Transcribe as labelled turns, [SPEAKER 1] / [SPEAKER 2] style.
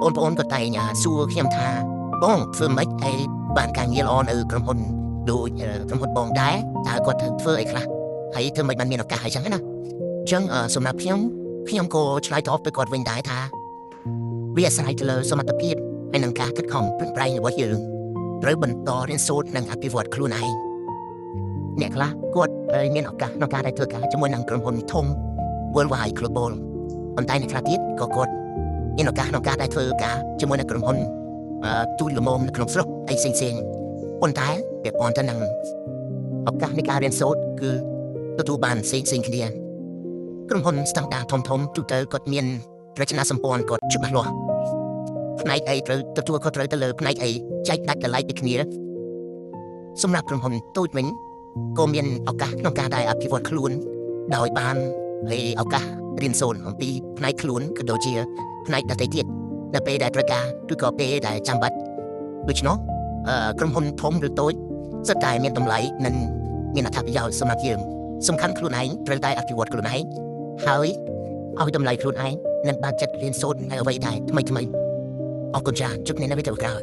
[SPEAKER 1] បងក៏តែងសួរខ្ញុំថាបងធ្វើម៉េចឲ្យបានការងារល្អនៅក្រុមហ៊ុនដូចក្រុមហ៊ុនបងដែរតើគាត់ធ្វើអីខ្លះហើយធ្វើម៉េចបានមានឱកាសអីចឹងណាអញ្ចឹងសម្រាប់ខ្ញុំក៏ឆ្លើយតបទៅគាត់វិញដែរថាវាអាស្រ័យទៅលើសមត្ថភាពហើយនឹងការខិតខំប្រឹងប្រែងរបស់យើងត្រូវបន្តរៀនសូត្រនិងអភិវឌ្ឍខ្លួនឯងអ្នកខ្លះគាត់មានឱកាសក្នុងការធ្វើការជាមួយនឹងក្រុមហ៊ុនធំ worldwide global ប៉ុន្តែអ្នកខ្លះទៀតក៏គាត់មានឱកាសក្នុងការធ្វើការជាមួយនឹងក្រុមហ៊ុនទូលល្មមនៅក្នុងស្រុកអីផ្សេងៗប៉ុន្តែពាក់ព័ន្ធទៅនឹងឱកាសនៃការរៀនសូត្រគឺទទួលបានផ្សេងគ្នាក្រុមហ៊ុនស្តង់ដារធំទូទៅគាត់មានរចនាសម្ព័ន្ធគាត់ច្បាស់លាស់ផ្នែកអីត្រូវទទួលខុសត្រូវទៅលើផ្នែកអីចែកដាច់កន្លែងពីគ្នាសម្រាប់ក្រុមហ៊ុនតូចវិញក៏មានឱកាសក្នុងការដែលអភិវឌ្ឍខ្លួនដោយបានហើយឱកាសរៀនសូត្រអំពីផ្នែកខ្លួនក៏ដូចជាផ្នែកដទៃទៀតនៅពេលដែលត្រូវការឬក៏ពេលដែលចាំបាច់ដូច្នោះក្រុមហ៊ុនធំឬតូចសុទ្ធតែមានតម្លៃនិងមានអត្ថប្រយោជន៍សម្រាប់យើងសំខាន់ខ្លួនឯងត្រូវតែអភិវឌ្ឍខ្លួនឯងហើយឲ្យតម្លៃខ្លួនឯងនិងបានចិត្តរៀនសូត្រនៅអ្វីដែលថ្មីអរគុណចា៎ជួបគ្នានៅវីដេអូក្រោយ